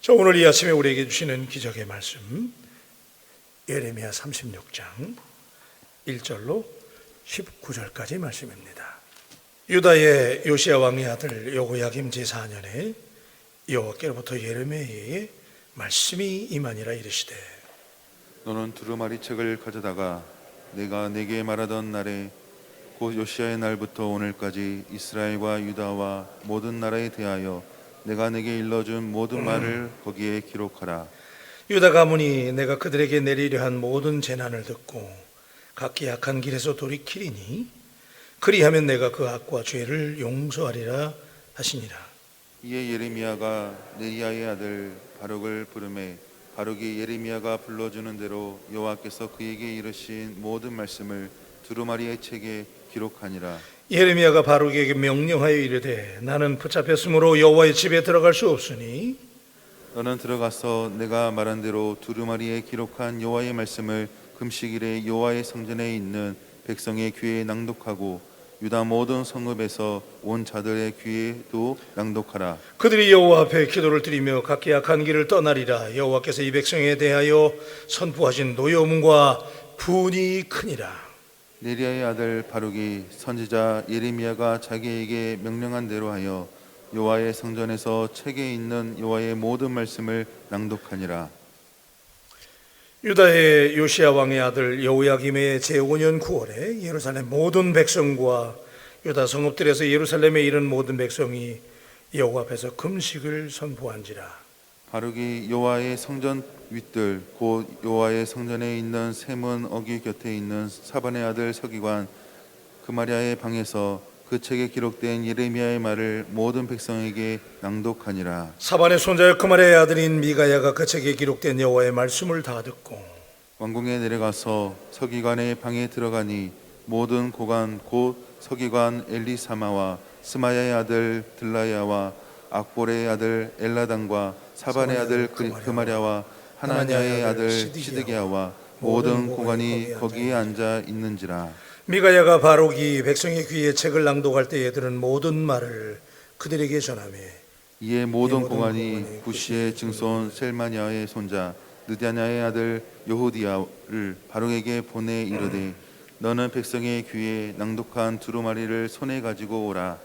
자, 오늘 이 아침에 우리에게 주시는 기적의 말씀 예레미야 36장 1절로 19절까지 말씀입니다. 유다의 요시야 왕의 아들 여호야김 제4년에 여호와께로부터 예레미야에게 말씀이 임하니라. 이르시되 너는 두루마리 책을 가져다가 내가 네게 말하던 날에 곧 요시야의 날부터 오늘까지 이스라엘과 유다와 모든 나라에 대하여 내가 네게 일러준 모든 말을 거기에 기록하라. 유다 가문이 내가 그들에게 내리려 한 모든 재난을 듣고 각기 악한 길에서 돌이키리니 그리하면 내가 그 악과 죄를 용서하리라 하시니라. 이에 예레미야가 네리야의 아들 바룩을 부르매 바룩이 예레미야가 불러주는 대로 여호와께서 그에게 이르신 모든 말씀을 두루마리의 책에 기록하니라. 예레미야가 바룩에게 명령하여 이르되 나는 붙잡혔으므로 여호와의 집에 들어갈 수 없으니 너는 들어가서 내가 말한 대로 두루마리에 기록한 여호와의 말씀을 금식일에 여호와의 성전에 있는 백성의 귀에 낭독하고 유다 모든 성읍에서 온 자들의 귀에도 낭독하라. 그들이 여호와 앞에 기도를 드리며 각기 악한 길을 떠나리라. 여호와께서 이 백성에 대하여 선포하신 노여움과 분이 크니라. 네리야의 아들 바룩이 선지자 예레미야가 자기에게 명령한 대로 하여 여호와의 성전에서 책에 있는 여호와의 모든 말씀을 낭독하니라. 유다의 요시야 왕의 아들 여호야김의 제5년 9월에 예루살렘 모든 백성과 유다 성읍들에서 예루살렘에 이른 모든 백성이 여호와 앞에서 금식을 선포한지라. 바룩이 여호와의 성전 윗들 곧 여호와의 성전에 있는 세문 어귀 곁에 있는 사반의 아들 서기관 그마랴의 방에서 그 책에 기록된 예레미야의 말을 모든 백성에게 낭독하니라. 사반의 손자여 그마랴의 아들인 미가야가 그 책에 기록된 여호와의 말씀을 다 듣고 왕궁에 내려가서 서기관의 방에 들어가니 모든 고관 곧 서기관 엘리사마와 스마야의 아들 들라야와 악보레의 아들 엘라단과 사반의 아들 그마랴와 하나냐의 아들 시드기야와 모든 고관이 거기에 앉아 있는지라. 미가야가 바룩이 백성의 귀에 책을 낭독할 때에 들은 모든 말을 그들에게 전하며 이에 모든 고관이 구시의 증손 셀마냐의 손자 느다냐의 아들 여호디야를 바룩에게 보내 이르되 너는 백성의 귀에 낭독한 두루마리를 손에 가지고 오라.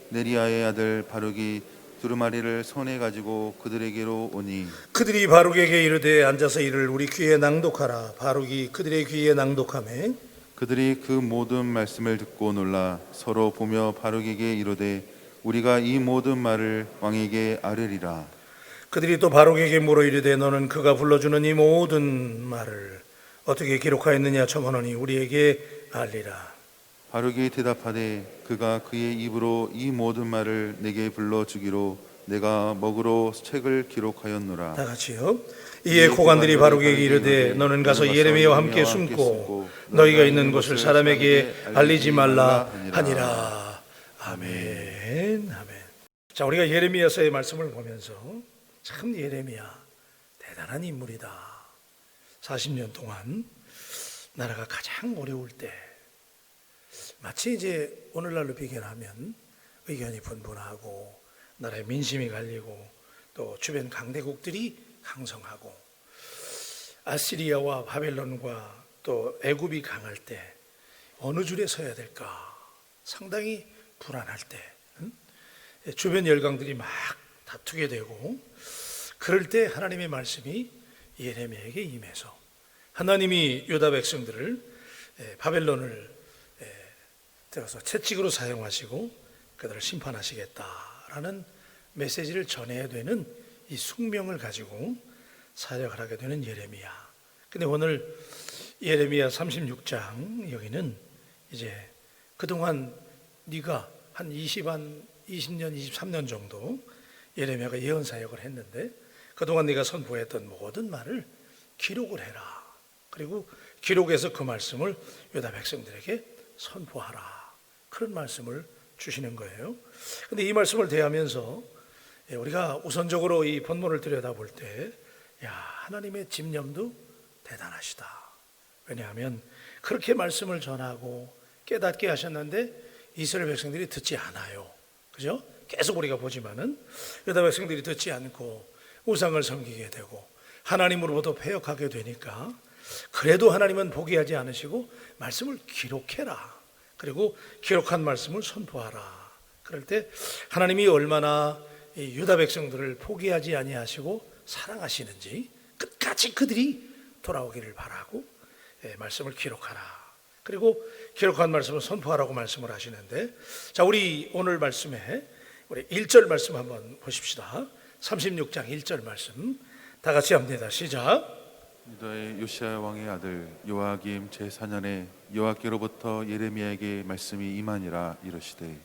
네리야의 아들 바룩이 두루마리를 손에 가지고 그들에게로 오니 그들이 바룩에게 이르되 앉아서 이를 우리 귀에 낭독하라. 바룩이 그들의 귀에 낭독하매 그들이 그 모든 말씀을 듣고 놀라 서로 보며 바룩에게 이르되 우리가 이 모든 말을 왕에게 아뢰리라. 그들이 또 바룩에게 물어 이르되 너는 그가 불러주는 이 모든 말을 어떻게 기록하였느냐 청하노니 우리에게 알리라. 바룩이 대답하되 그가 그의 입으로 이 모든 말을 내게 불러주기로 내가 먹으로 책을 기록하였노라. 다 같이요. 이에 고관들이 바룩에게 이르되 너는 가서 예레미야와 함께 숨고 너희가 있는 곳을 사람에게 알리지 말라 하니라. 아멘. 아멘. 자, 우리가 예레미야서의 말씀을 보면서 참 예레미야 대단한 인물이다. 40년 동안 나라가 가장 어려울 때 마치 이제 오늘날로 비교하면 의견이 분분하고 나라의 민심이 갈리고 또 주변 강대국들이 강성하고 아시리아와 바벨론과 또 애굽이 강할 때 어느 줄에 서야 될까 상당히 불안할 때 주변 열강들이 막 다투게 되고 그럴 때 하나님의 말씀이 예레미야에게 임해서 하나님이 유다 백성들을 바벨론을 들어서 채찍으로 사용하시고 그들을 심판하시겠다라는 메시지를 전해야 되는 이 숙명을 가지고 사역을 하게 되는 예레미야. 근데 오늘 예레미야 36장 여기는 이제 그동안 네가 한 20년, 23년 정도 예레미야가 예언 사역을 했는데 그동안 네가 선포했던 모든 말을 기록을 해라. 그리고 기록해서 그 말씀을 유다 백성들에게 선포하라. 그런 말씀을 주시는 거예요. 근데 이 말씀을 대하면서 우리가 우선적으로 이 본문을 들여다볼 때 하나님의 집념도 대단하시다. 왜냐하면 그렇게 말씀을 전하고 깨닫게 하셨는데 이스라엘 백성들이 듣지 않아요. 그죠? 계속 우리가 보지만은 유다 백성들이 듣지 않고 우상을 섬기게 되고 하나님으로부터 패역하게 되니까 그래도 하나님은 포기하지 않으시고 말씀을 기록해라. 그리고 기록한 말씀을 선포하라. 그럴 때 하나님이 얼마나 이 유다 백성들을 포기하지 아니하시고 사랑하시는지 끝까지 그들이 돌아오기를 바라고 말씀을 기록하라. 그리고 기록한 말씀을 선포하라고 말씀을 하시는데, 자, 우리 오늘 말씀에 우리 1절 말씀 한번 보십시다. 36장 1절 말씀 다 같이 합니다. 시작. 유다의 요시야 왕의 아들 요아김 제4년에 여호와께로부터 예레미야에게 말씀이 임하니라 이르시되.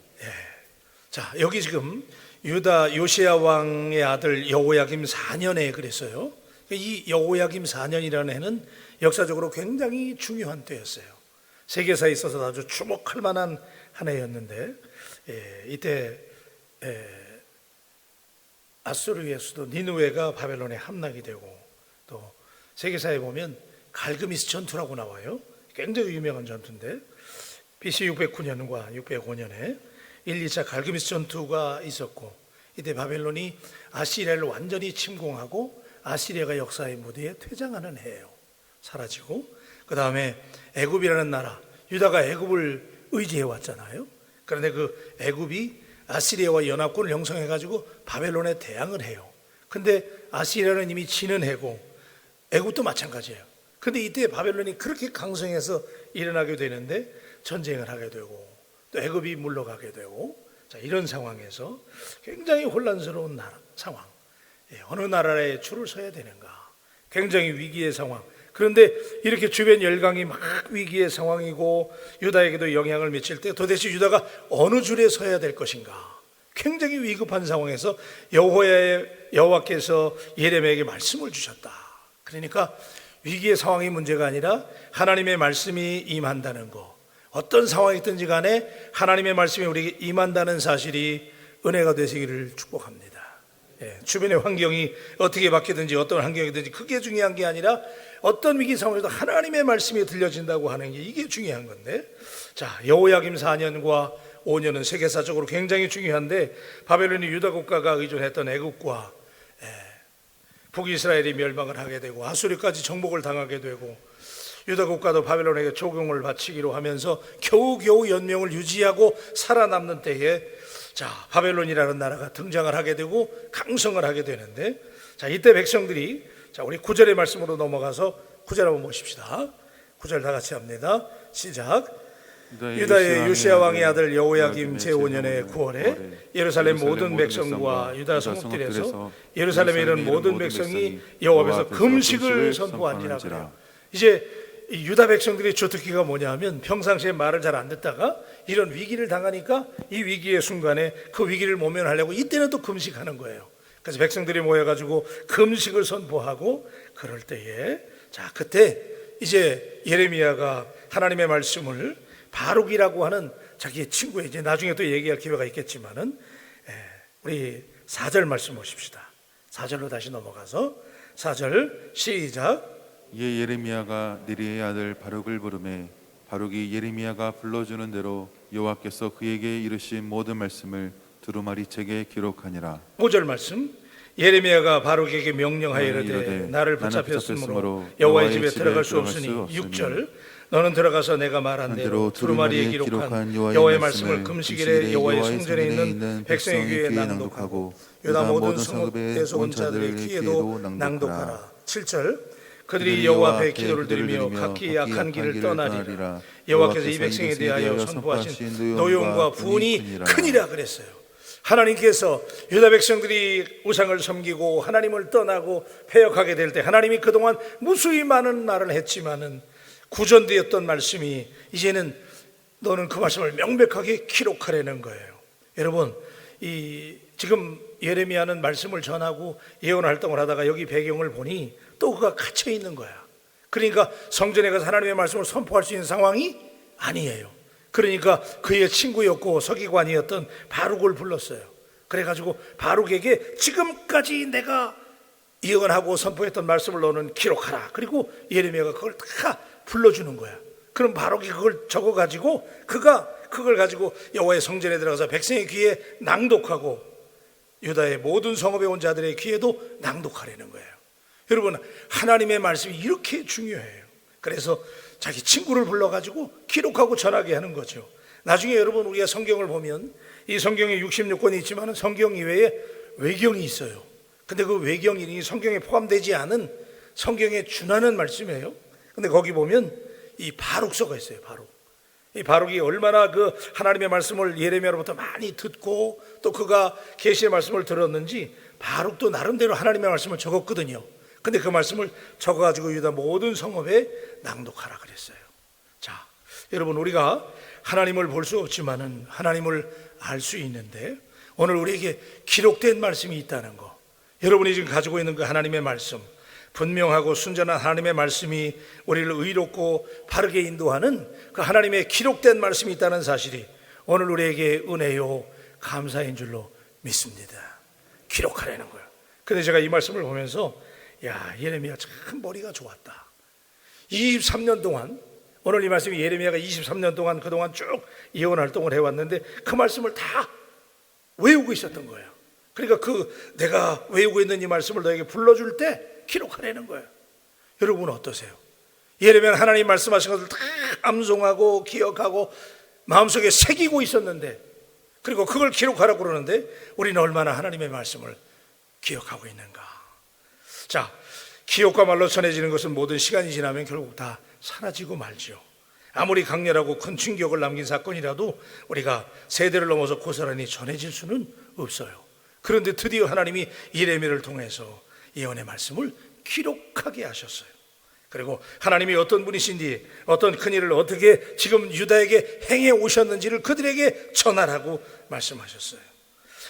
자, 여기 지금 유다 요시야 왕의 아들 여호야김 4년에 그랬어요. 이 여호야김 4년이라는 해는 역사적으로 굉장히 중요한 때였어요. 세계사에 있어서 아주 주목할 만한 한 해였는데, 이때 아수르의 수도 니느웨가 바벨론에 함락이 되고, 또 세계사에 보면 갈그미스 전투라고 나와요. 굉장히 유명한 전투인데 BC 609년과 605년에 1, 2차 갈그미스 전투가 있었고, 이때 바벨론이 아시리아를 완전히 침공하고 아시리아가 역사의 무대에 퇴장하는 해예요. 사라지고, 그 다음에 애굽이라는 나라, 유다가 애굽을 의지해 왔잖아요. 그런데 그 애굽이 아시리아와 연합군을 형성해 가지고 바벨론에 대항을 해요. 근데 아시리아는 이미 지는 해고 애굽도 마찬가지예요. 근데 이때 바벨론이 그렇게 강성해서 일어나게 되는데 전쟁을 하게 되고 또 애굽이 물러가게 되고, 자, 이런 상황에서 굉장히 혼란스러운 상황. 어느 나라에 줄을 서야 되는가, 굉장히 위기의 상황. 그런데 이렇게 주변 열강이 막 위기의 상황이고 유다에게도 영향을 미칠 때 도대체 유다가 어느 줄에 서야 될 것인가, 굉장히 위급한 상황에서 여호와께서 예레미야에게 말씀을 주셨다. 그러니까 위기의 상황이 문제가 아니라 하나님의 말씀이 임한다는 거, 어떤 상황이든지 간에 하나님의 말씀이 우리에게 임한다는 사실이 은혜가 되시기를 축복합니다. 주변의 환경이 어떻게 바뀌든지 어떤 환경이든지 그게 중요한 게 아니라 어떤 위기 상황에도 하나님의 말씀이 들려진다고 하는 게 이게 중요한 건데, 자, 여호야김 4년과 5년은 세계사적으로 굉장히 중요한데, 바벨론이 유다 국가가 의존했던 애굽과 북이스라엘이 멸망을 하게 되고 아수르까지 정복을 당하게 되고 유다 국가도 바벨론에게 조공을 바치기로 하면서 겨우겨우 연명을 유지하고 살아남는 때에, 자, 바벨론이라는 나라가 등장을 하게 되고 강성을 하게 되는데, 자, 이때 백성들이, 자, 우리 9절의 말씀으로 넘어가서 9절 한번 보십시다. 9절 다 같이 합니다. 시작. 유다의 요시야 왕의 아들 여호야김 제5년의 9월에 예루살렘 모든 백성과 유다 성읍들에서 예루살렘에 이른 모든 백성이 여호와 앞에서 금식을 선포한지라 그래요. 이제 이 유다 백성들의 주특기가 뭐냐면 평상시에 말을 잘 안 듣다가 이런 위기를 당하니까 이 위기의 순간에 그 위기를 모면하려고 이때는 또 금식하는 거예요. 그래서 백성들이 모여가지고 금식을 선포하고 그럴 때에, 자, 그때 이제 예레미야가 하나님의 말씀을 바룩이라고 하는 자기의 친구에, 이제 나중에 또 얘기할 기회가 있겠지만은, 우리 4절 말씀 보십시다. 4절로 다시 넘어가서 4절 시작. 예 예레미야가 느리의 아들 바룩을 부르매 바룩이 예레미야가 불러주는 대로 여호와께서 그에게 이르신 모든 말씀을 두루마리 책에 기록하니라. 5절 말씀. 예레미야가 바룩에게 명령하여 이르되 나를 붙잡혔으므로 여호와의 집에 들어갈 수 없으니. 6절. 너는 들어가서 내가 말한 대로 두루마리에 기록한 여호와의 말씀을 금식일에 여호와의 성전에 있는 백성의 귀에 낭독하고 유다 모든 성읍에서 온 자들의 귀에도 낭독하라. 7절. 그들이 여호와 앞에 기도를 드리며 각기 악한 길을 떠나리라. 여호와께서 이 백성에 대하여 선포하신 노용과 부은이 크니라 그랬어요. 하나님께서 유다 백성들이 우상을 섬기고 하나님을 떠나고 패역하게 될 때 하나님이 그동안 무수히 많은 말을 했지만은 구전되었던 말씀이 이제는 너는 그 말씀을 명백하게 기록하려는 거예요. 여러분, 지금 예레미야는 말씀을 전하고 예언 활동을 하다가 여기 배경을 보니 또 그가 갇혀 있는 거야. 그러니까 성전에 가서 하나님의 말씀을 선포할 수 있는 상황이 아니에요. 그러니까 그의 친구였고 서기관이었던 바룩을 불렀어요. 그래가지고 바룩에게 지금까지 내가 예언하고 선포했던 말씀을 너는 기록하라. 그리고 예레미야가 그걸 다 불러주는 거야. 그럼 바룩이 그걸 적어가지고 그가 그걸 가지고 여호와의 성전에 들어가서 백성의 귀에 낭독하고 유다의 모든 성읍에 온 자들의 귀에도 낭독하라는 거예요. 여러분, 하나님의 말씀이 이렇게 중요해요. 그래서 자기 친구를 불러가지고 기록하고 전하게 하는 거죠. 나중에 여러분, 우리가 성경을 보면 이 성경에 66권이 있지만 성경 이외에 외경이 있어요. 근데 그 외경이 성경에 포함되지 않은 성경에 준하는 말씀이에요. 근데 거기 보면 이 바룩서가 있어요. 이 바룩이 얼마나 그 하나님의 말씀을 예레미야로부터 많이 듣고 또 그가 계시의 말씀을 들었는지 바룩도 나름대로 하나님의 말씀을 적었거든요. 근데 그 말씀을 적어가지고 유다 모든 성읍에 낭독하라 그랬어요. 자, 여러분, 우리가 하나님을 볼 수 없지만은 하나님을 알 수 있는데 오늘 우리에게 기록된 말씀이 있다는 거, 여러분이 지금 가지고 있는 그 하나님의 말씀, 분명하고 순전한 하나님의 말씀이 우리를 의롭고 바르게 인도하는 그 하나님의 기록된 말씀이 있다는 사실이 오늘 우리에게 은혜요 감사인 줄로 믿습니다. 기록하라는 거예요. 근데 제가 이 말씀을 보면서 야, 예레미야 참 머리가 좋았다. 23년 동안, 오늘 이 말씀이 예레미야가 23년 동안 그동안 쭉 예언 활동을 해왔는데 그 말씀을 다 외우고 있었던 거예요. 그러니까 그 내가 외우고 있는 이 말씀을 너에게 불러줄 때 기록하라는 거예요. 여러분은 어떠세요? 예레미야는 하나님 말씀하신 것을 다 암송하고 기억하고 마음속에 새기고 있었는데, 그리고 그걸 기록하라고 그러는데 우리는 얼마나 하나님의 말씀을 기억하고 있는가. 자, 기억과 말로 전해지는 것은 모든 시간이 지나면 결국 다 사라지고 말죠. 아무리 강렬하고 큰 충격을 남긴 사건이라도 우리가 세대를 넘어서 고스란히 전해질 수는 없어요. 그런데 드디어 하나님이 예레미야를 통해서 예언의 말씀을 기록하게 하셨어요. 그리고 하나님이 어떤 분이신지, 어떤 큰일을 어떻게 지금 유다에게 행해 오셨는지를 그들에게 전하라고 말씀하셨어요.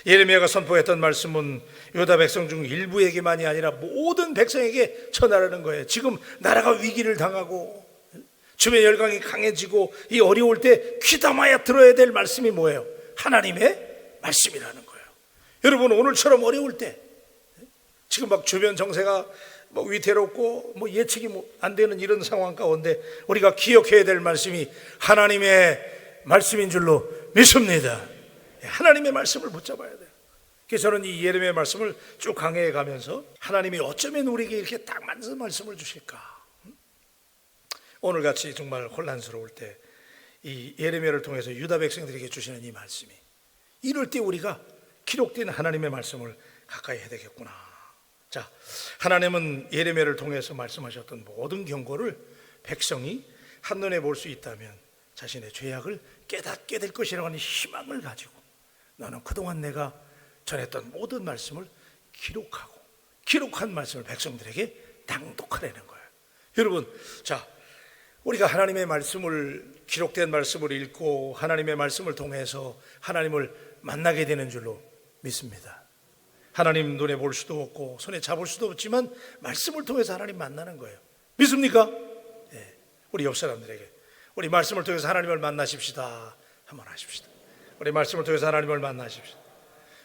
예레미야가 선포했던 말씀은 유다 백성 중 일부에게만이 아니라 모든 백성에게 전하라는 거예요. 지금 나라가 위기를 당하고 주변 열강이 강해지고 이 어려울 때 귀담아야 들어야 될 말씀이 뭐예요? 하나님의 말씀이라는 거예요. 여러분, 오늘처럼 어려울 때, 지금 막 주변 정세가 뭐 위태롭고 뭐 예측이 안 되는 이런 상황 가운데 우리가 기억해야 될 말씀이 하나님의 말씀인 줄로 믿습니다. 하나님의 말씀을 붙잡아야 돼요. 그래서 저는 이 예레미야 말씀을 쭉 강해해 가면서 하나님이 어쩌면 우리에게 이렇게 딱 맞는 말씀을 주실까. 오늘같이 정말 혼란스러울 때 이 예레미야를 통해서 유다 백성들에게 주시는 이 말씀이, 이럴 때 우리가 기록된 하나님의 말씀을 가까이 해야 되겠구나. 자, 하나님은 예레미야를 통해서 말씀하셨던 모든 경고를 백성이 한눈에 볼 수 있다면 자신의 죄악을 깨닫게 될 것이라고 하는 희망을 가지고 너는 그동안 내가 전했던 모든 말씀을 기록하고 기록한 말씀을 백성들에게 낭독하라는 거예요. 여러분, 자, 우리가 하나님의 말씀을, 기록된 말씀을 읽고 하나님의 말씀을 통해서 하나님을 만나게 되는 줄로 믿습니다. 하나님 눈에 볼 수도 없고 손에 잡을 수도 없지만 말씀을 통해서 하나님 만나는 거예요. 믿습니까? 네. 우리 옆 사람들에게 우리 말씀을 통해서 하나님을 만나십시다 한번 하십시다. 우리 말씀을 통해서 하나님을 만나십시다.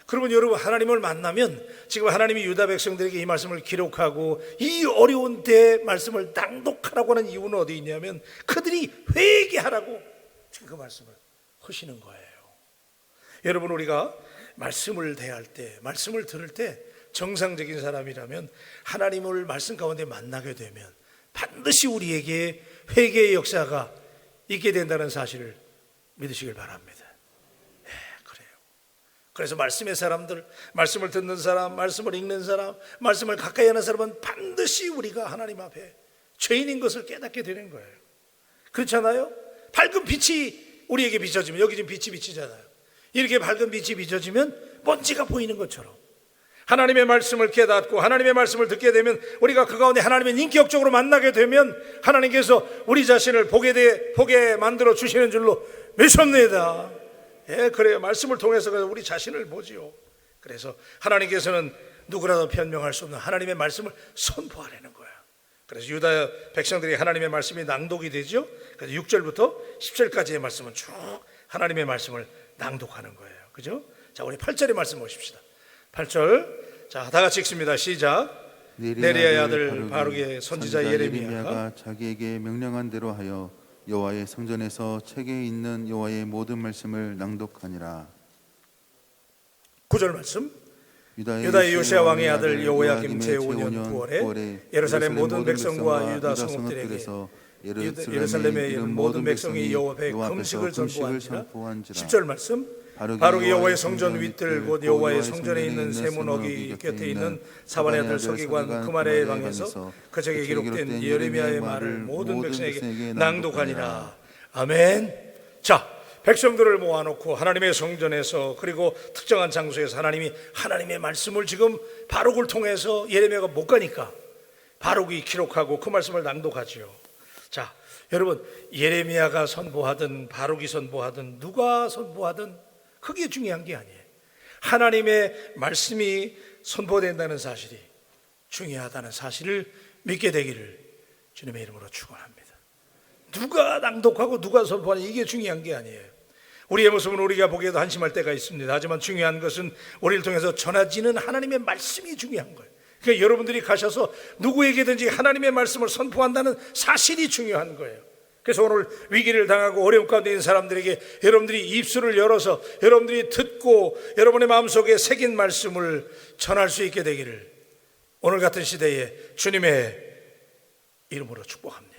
그러면 여러분, 하나님을 만나면 지금 하나님이 유다 백성들에게 이 말씀을 기록하고 이 어려운 때 말씀을 낭독하라고 하는 이유는 어디 있냐면 그들이 회개하라고 지금 그 말씀을 하시는 거예요. 여러분, 우리가 말씀을 대할 때, 말씀을 들을 때 정상적인 사람이라면 하나님을 말씀 가운데 만나게 되면 반드시 우리에게 회개의 역사가 있게 된다는 사실을 믿으시길 바랍니다. 네, 그래요. 그래서 말씀의 사람들, 말씀을 듣는 사람, 말씀을 읽는 사람, 말씀을 가까이 하는 사람은 반드시 우리가 하나님 앞에 죄인인 것을 깨닫게 되는 거예요. 그렇잖아요? 밝은 빛이 우리에게 비춰지면, 여기 지금 빛이 비치잖아요. 이렇게 밝은 빛이 비춰지면 먼지가 보이는 것처럼 하나님의 말씀을 깨닫고 하나님의 말씀을 듣게 되면 우리가 그 가운데 하나님을 인격적으로 만나게 되면 하나님께서 우리 자신을 보게 만들어 주시는 줄로 믿습니다. 예, 그래요. 말씀을 통해서 우리 자신을 보지요. 그래서 하나님께서는 누구라도 변명할 수 없는 하나님의 말씀을 선포하라는 거예요. 그래서 유다 백성들이 하나님의 말씀이 낭독이 되죠. 그래서 6절부터 10절까지의 말씀은 쭉 하나님의 말씀을 낭독하는 거예요. 그죠? 자, 우리 8절의 말씀 보십시다. 8절. 자, 다 같이 읽습니다. 시작. 네리야의 아들 바룩의 선지자 예레미야가 자기에게 명령한 대로 하여 여호와의 성전에서 책에 있는 여호와의 모든 말씀을 낭독하니라. 9절 말씀. 유다의 요시야 왕의 아들 여호야김 제5년 9월에 예루살렘 모든 백성과 유다 성읍들에게 예루살렘에 있는 모든 백성이 여호와 앞에 금식을 선포한지라. 10절 말씀. 바룩이 여호와의 성전 윗들 곧 여호와의 성전에 있는 세문어기 곁에 있는 사반의 아들 서기관 그말의 방에서 그 책에 기록된 예레미야의 말을 모든 백성에게 낭독하니라. 아멘. 자, 백성들을 모아놓고 하나님의 성전에서 그리고 특정한 장소에서 하나님의 말씀을 지금 바룩을 통해서 예레미야가 못 가니까 바룩이 기록하고 그 말씀을 낭독하지요. 자, 여러분, 예레미야가 선포하든 바룩이 선포하든 누가 선포하든 그게 중요한 게 아니에요. 하나님의 말씀이 선포된다는 사실이 중요하다는 사실을 믿게 되기를 주님의 이름으로 축원합니다. 누가 낭독하고 누가 선포하는 이게 중요한 게 아니에요. 우리의 모습은 우리가 보기에도 한심할 때가 있습니다. 하지만 중요한 것은 우리를 통해서 전해지는 하나님의 말씀이 중요한 거예요. 그러니까 여러분들이 가셔서 누구에게든지 하나님의 말씀을 선포한다는 사실이 중요한 거예요. 그래서 오늘 위기를 당하고 어려움 가운데 있는 사람들에게 여러분들이 입술을 열어서 여러분들이 듣고 여러분의 마음속에 새긴 말씀을 전할 수 있게 되기를 오늘 같은 시대에 주님의 이름으로 축복합니다.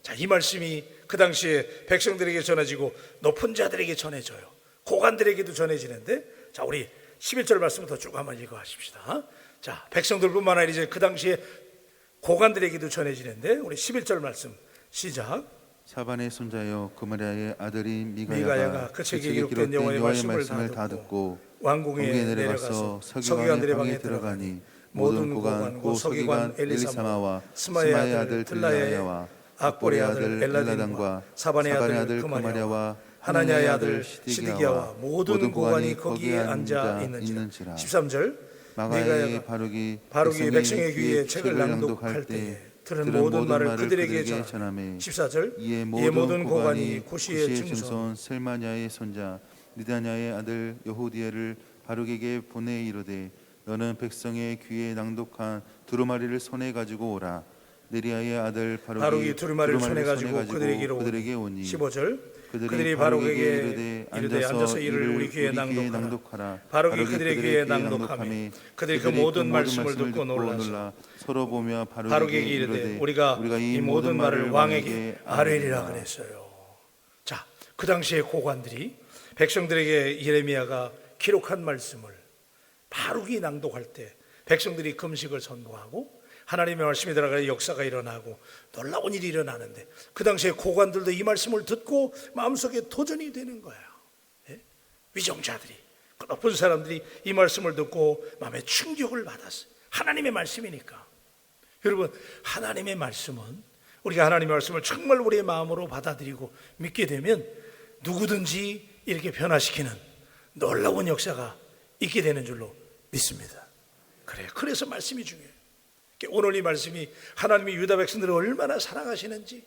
자, 이 말씀이 그 당시에 백성들에게 전해지고 높은 자들에게 전해져요. 고관들에게도 전해지는데, 자, 우리 11절 말씀부터 쭉 한번 읽어하십시다. 자, 백성들뿐만 아니라 이제 그 당시에 고관들에게도 전해지는데, 우리 11절 말씀 시작. 사반의 손자여 그마리아의 아들인 미가야가 미가야가 그 책에 기록된 여호와의 말씀을 다 듣고 왕궁에 내려가서 서기관들의 방에 들어가니 모든 고관 곧 서기관 엘리사마와 스마의 아들 들라야와 악보의 아들 엘라단과 사반의 아들 그마리아와 하나냐의 아들 시드기야와 모든 고관이 거기에 앉아 있는지라. 13절. 미가야가 바룩이 백성의 귀에 책을 낭독할 때에 들은 모든 말을 그들에게 전하매. 14절. 이에 모든 고관이 구시의 증손 셀마냐의 손자 느다냐의 아들 여호디엘을 바룩에게 보내 이르되 너는 백성의 귀에 낭독한 두루마리를 손에 가지고 오라. 네리야의 아들 바룩이 두루마리를 손에 가지고 그들에게 오니. 15절. 그들이 바룩에게 이르되 앉아서 이를 우리 귀에 낭독하라. 바룩이 그들의 귀에 낭독하며 그들이 그 모든 말씀을 듣고 놀라서 서로 보며 바룩에게 이르되 우리가 이 모든 말을 왕에게 아뢰리라 그랬어요. 자, 그 당시에 고관들이 백성들에게 예레미야가 기록한 말씀을 바룩이 낭독할 때 백성들이 금식을 선포하고 하나님의 말씀이 들어가 역사가 일어나고 놀라운 일이 일어나는데 그 당시에 고관들도 이 말씀을 듣고 마음속에 도전이 되는 거예요. 예? 위정자들이, 그 높은 사람들이 이 말씀을 듣고 마음에 충격을 받았어요. 하나님의 말씀이니까. 여러분, 하나님의 말씀은 우리가 하나님의 말씀을 정말 우리의 마음으로 받아들이고 믿게 되면 누구든지 이렇게 변화시키는 놀라운 역사가 있게 되는 줄로 믿습니다. 그래요. 그래서 말씀이 중요해요. 오늘 이 말씀이 하나님이 유다 백성들을 얼마나 사랑하시는지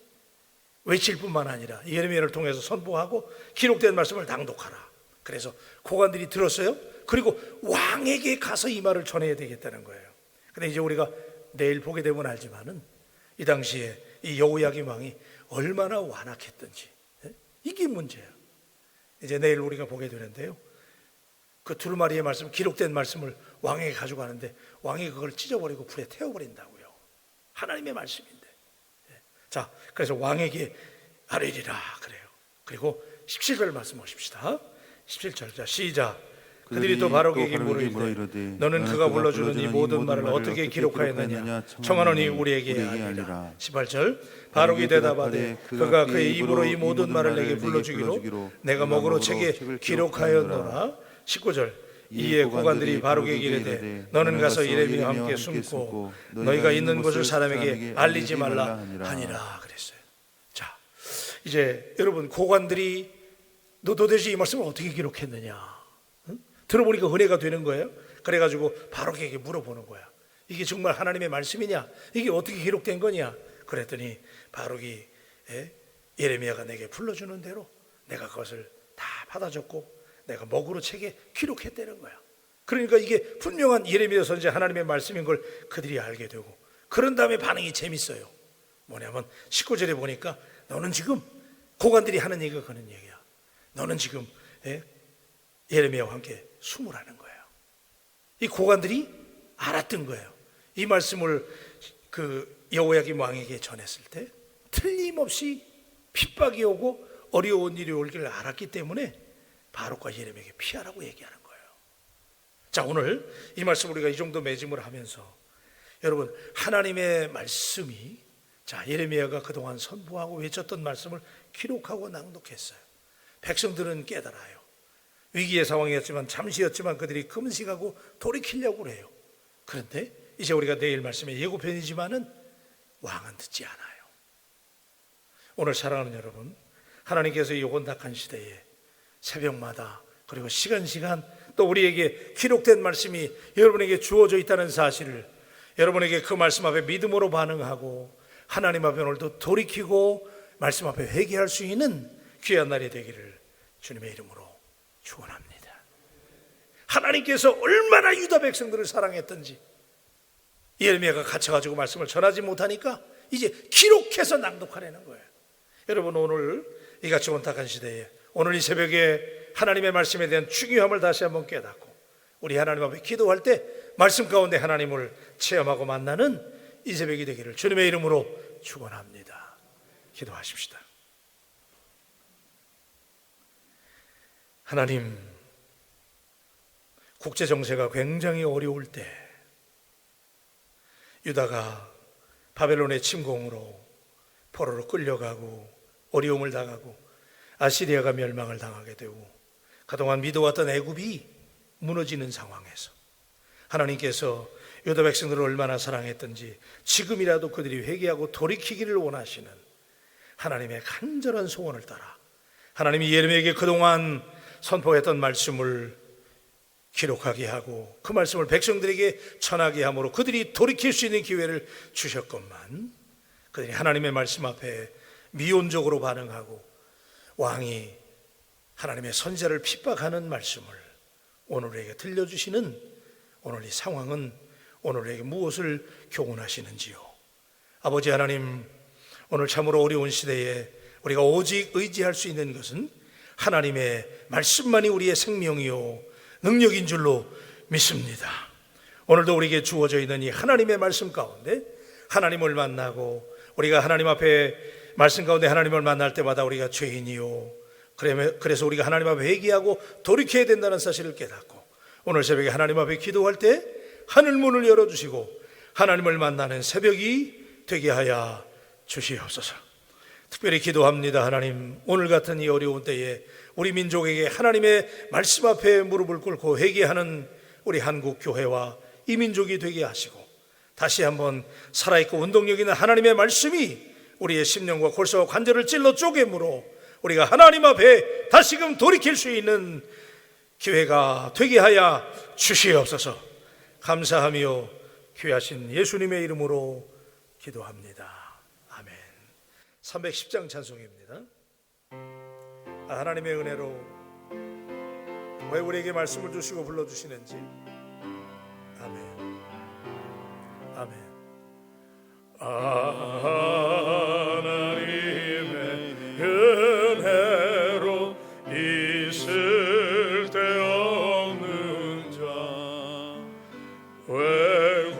외칠 뿐만 아니라 예레미야를 통해서 선포하고 기록된 말씀을 낭독하라. 그래서 고관들이 들었어요. 그리고 왕에게 가서 이 말을 전해야 되겠다는 거예요. 근데 이제 우리가 내일 보게 되면 알지만은 이 당시에 이 여호야김 왕이 얼마나 완악했던지 이게 문제예요. 이제 내일 우리가 보게 되는데요. 그 두루마리의 말씀, 기록된 말씀을 왕에게 가지고 가는데 왕이 그걸 찢어버리고 불에 태워버린다고요. 하나님의 말씀인데. 자, 그래서 왕에게 아뢰리라 그래요. 그리고 17절 말씀 보십시다. 17절. 자, 시작. 그들이 또 바룩에게 물으이되 너는 그가 불러주는 이 모든 말을 어떻게 기록하였느냐 청하노니 우리에게 알리라. 18절. 바룩이 대답하되 그가 그의 입으로 이 모든 말을 내게 불러주기로 내가 목으로 책에 기록하였노라. 19절. 이에 고관들이 바룩에게 이르되 너는 가서 예레미야와 함께 숨고 너희가 있는 곳을 사람에게 알리지 말라 하니라 그랬어요. 자, 이제 여러분, 고관들이 너 도대체 이 말씀을 어떻게 기록했느냐? 응? 들어보니까 은혜가 되는 거예요. 그래가지고 바룩에게 물어보는 거야. 이게 정말 하나님의 말씀이냐? 이게 어떻게 기록된 거냐? 그랬더니 바룩이 예레미야가 내게 불러주는 대로 내가 그것을 다 받아줬고 내가 목으로 책에 기록했다는 거야. 그러니까 이게 분명한 예레미야 선지자 하나님의 말씀인 걸 그들이 알게 되고, 그런 다음에 반응이 재밌어요. 뭐냐면 19절에 보니까 너는 지금 고관들이 하는 얘기가 그런 얘기야. 너는 지금 예레미야와 함께 숨으라는 거예요. 이 고관들이 알았던 거예요. 이 말씀을 그 여호야김 왕에게 전했을 때 틀림없이 핍박이 오고 어려운 일이 올기를 알았기 때문에 바로과 예레미야에게 피하라고 얘기하는 거예요. 자, 오늘 이 말씀 우리가 이 정도 매짐을 하면서 여러분, 하나님의 말씀이, 자, 예레미야가 그동안 선포하고 외쳤던 말씀을 기록하고 낭독했어요. 백성들은 깨달아요. 위기의 상황이었지만, 잠시였지만 그들이 금식하고 돌이키려고 그래요. 그런데 이제 우리가 내일 말씀의 예고편이지만은 왕은 듣지 않아요. 오늘 사랑하는 여러분, 하나님께서 이 혼탁한 시대에 새벽마다 그리고 시간 또 우리에게 기록된 말씀이 여러분에게 주어져 있다는 사실을, 여러분에게 그 말씀 앞에 믿음으로 반응하고 하나님 앞에 오늘도 돌이키고 말씀 앞에 회개할 수 있는 귀한 날이 되기를 주님의 이름으로 축원합니다. 하나님께서 얼마나 유다 백성들을 사랑했던지 예레미야가 갇혀가지고 말씀을 전하지 못하니까 이제 기록해서 낭독하려는 거예요. 여러분, 오늘 이같이 혼탁한 시대에 오늘 이 새벽에 하나님의 말씀에 대한 중요함을 다시 한번 깨닫고 우리 하나님 앞에 기도할 때 말씀 가운데 하나님을 체험하고 만나는 이 새벽이 되기를 주님의 이름으로 축원합니다. 기도하십시다. 하나님, 국제 정세가 굉장히 어려울 때 유다가 바벨론의 침공으로 포로로 끌려가고 어려움을 당하고 아시리아가 멸망을 당하게 되고 그동안 믿어왔던 애굽이 무너지는 상황에서 하나님께서 유다 백성들을 얼마나 사랑했던지 지금이라도 그들이 회개하고 돌이키기를 원하시는 하나님의 간절한 소원을 따라 하나님이 예레미야에게 그동안 선포했던 말씀을 기록하게 하고 그 말씀을 백성들에게 전하게 함으로 그들이 돌이킬 수 있는 기회를 주셨건만 그들이 하나님의 말씀 앞에 미온적으로 반응하고 왕이 하나님의 선지자를 핍박하는 말씀을 오늘 우리에게 들려주시는 오늘 이 상황은 오늘 우리에게 무엇을 교훈하시는지요? 아버지 하나님, 오늘 참으로 어려운 시대에 우리가 오직 의지할 수 있는 것은 하나님의 말씀만이 우리의 생명이요 능력인 줄로 믿습니다. 오늘도 우리에게 주어져 있는 이 하나님의 말씀 가운데 하나님을 만나고 우리가 하나님 앞에 말씀 가운데 하나님을 만날 때마다 우리가 죄인이요 그래서 우리가 하나님 앞에 회개하고 돌이켜야 된다는 사실을 깨닫고 오늘 새벽에 하나님 앞에 기도할 때 하늘문을 열어주시고 하나님을 만나는 새벽이 되게 하여 주시옵소서. 특별히 기도합니다. 하나님, 오늘 같은 이 어려운 때에 우리 민족에게 하나님의 말씀 앞에 무릎을 꿇고 회개하는 우리 한국 교회와 이 민족이 되게 하시고 다시 한번 살아있고 운동력 있는 하나님의 말씀이 우리의 심령과 골수와 관절을 찔러 쪼개므로 우리가 하나님 앞에 다시금 돌이킬 수 있는 기회가 되게 하여 주시옵소서. 감사하며 귀하신 예수님의 이름으로 기도합니다. 아멘. 310장 찬송입니다. 하나님의 은혜로 왜 우리에게 말씀을 주시고 불러주시는지. 아멘. 아멘. 하나님의 은혜로 있을 데 없는 자 왜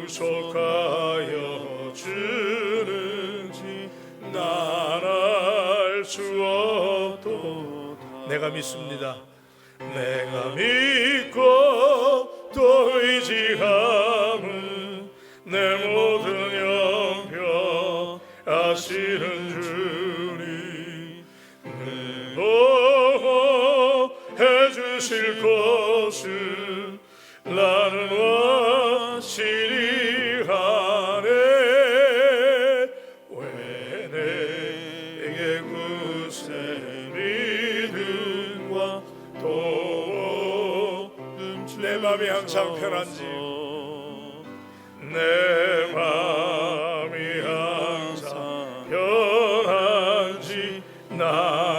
구속하여 주는지 난 알 수 없도다. 내가 믿습니다. 내가 믿고 또 의지함은 내 모든 영병 아시는 주님 늘 보호해주실 것을 나는 확실히 하네. 왜 내게 굳세 믿음과 도움 내 맘이 항상 편한지 내 맘이 항상 편한지 난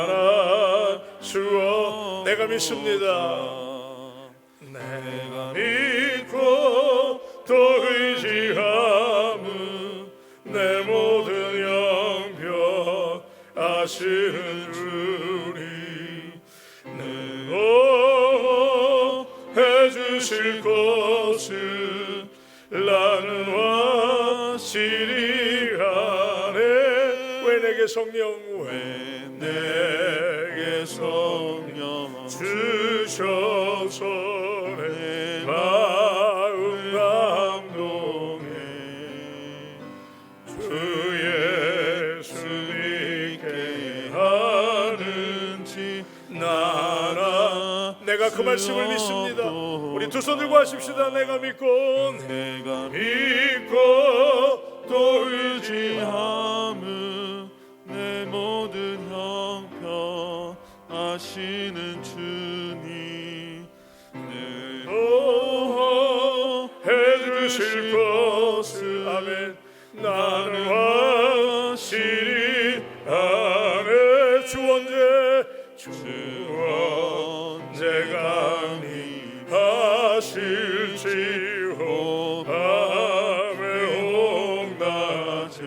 알 수 없. 내가 믿습니다. 내가 믿고 또 의지함은 내 모든 영병 아시는 주님 늘 해주실 것 하시리 하네. 왜 내게 성령 왜 내게 성령 주셔서 내 마음 감동해 주 예수님께 하는지 나라. 내가 그 말씀을 믿습니다. 우리 두 손 들고 하십시다. 내가 믿고 또 의지함은 내 모든 형편 아시는 주님 해주실 것을 아멘. 나는 확실히 아멘. 주 언제 강림하실지요 밤에 홍낮에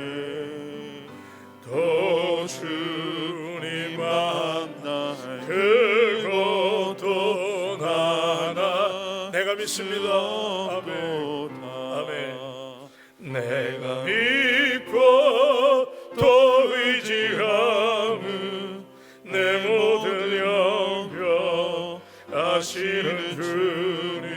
더 주님 만날 그것도 나나. 내가 믿습니다. 아멘. 아멘. 내가 믿고 또 의지함은 내 모든 영역 아시는 주님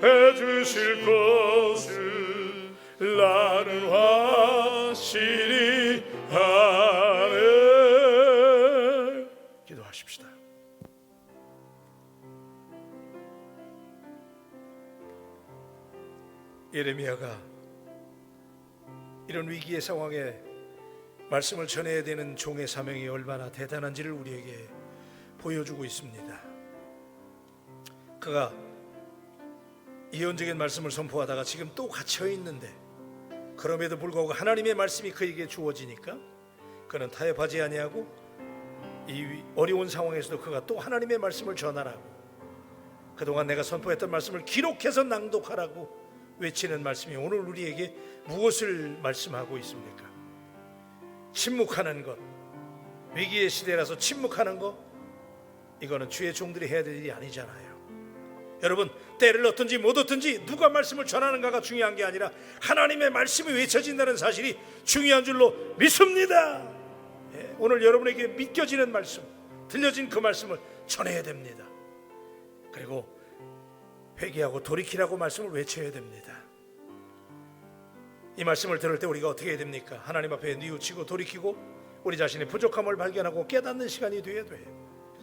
해주실 것을 나는 확실히 아네. 기도하십시다. 예레미야가 이런 위기의 상황에 말씀을 전해야 되는 종의 사명이 얼마나 대단한지를 우리에게 보여주고 있습니다. 그가 예언적인 말씀을 선포하다가 지금 또 갇혀 있는데 그럼에도 불구하고 하나님의 말씀이 그에게 주어지니까 그는 타협하지 아니하고 이 어려운 상황에서도 그가 또 하나님의 말씀을 전하라고, 그동안 내가 선포했던 말씀을 기록해서 낭독하라고 외치는 말씀이 오늘 우리에게 무엇을 말씀하고 있습니까? 침묵하는 것, 위기의 시대라서 침묵하는 것, 이거는 주의 종들이 해야 될 일이 아니잖아요. 여러분, 때를 얻든지 못 얻든지 누가 말씀을 전하는가가 중요한 게 아니라 하나님의 말씀이 외쳐진다는 사실이 중요한 줄로 믿습니다. 오늘 여러분에게 믿겨지는 말씀, 들려진 그 말씀을 전해야 됩니다. 그리고 회개하고 돌이키라고 말씀을 외쳐야 됩니다. 이 말씀을 들을 때 우리가 어떻게 해야 됩니까? 하나님 앞에 뉘우치고 돌이키고 우리 자신의 부족함을 발견하고 깨닫는 시간이 되어야 돼요.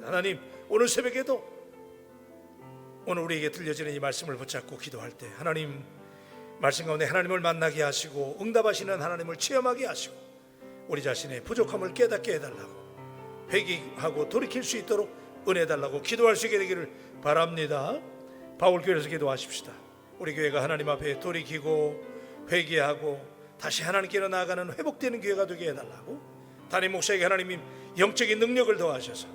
하나님, 오늘 새벽에도 오늘 우리에게 들려지는 이 말씀을 붙잡고 기도할 때 하나님 말씀 가운데 하나님을 만나게 하시고 응답하시는 하나님을 체험하게 하시고 우리 자신의 부족함을 깨닫게 해달라고, 회개하고 돌이킬 수 있도록 은혜 달라고 기도할 수 있게 되기를 바랍니다. 바울교회에서 기도하십시다. 우리 교회가 하나님 앞에 돌이키고 회개하고 다시 하나님께로 나아가는 회복되는 교회가 되게 해달라고, 담임 목사에게 하나님이 영적인 능력을 더하셔서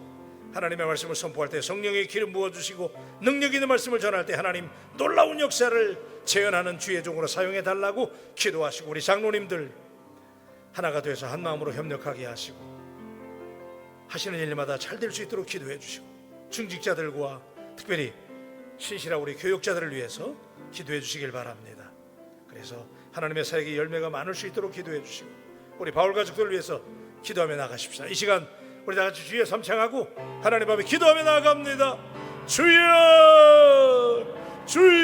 하나님의 말씀을 선포할 때 성령의 기름 부어주시고 능력 있는 말씀을 전할 때 하나님 놀라운 역사를 재현하는 주의 종으로 사용해 달라고 기도하시고, 우리 장로님들 하나가 돼서 한 마음으로 협력하게 하시고 하시는 일마다 잘 될 수 있도록 기도해 주시고, 중직자들과 특별히 신실한 우리 교육자들을 위해서 기도해 주시길 바랍니다. 그래서 하나님의 사역의 열매가 많을 수 있도록 기도해 주시고, 우리 바울 가족들을 위해서 기도하며 나가십시다. 이 시간 우리 다 같이 주여 삼창하고 하나님 앞에 기도하며 나아갑니다. 주여, 주여.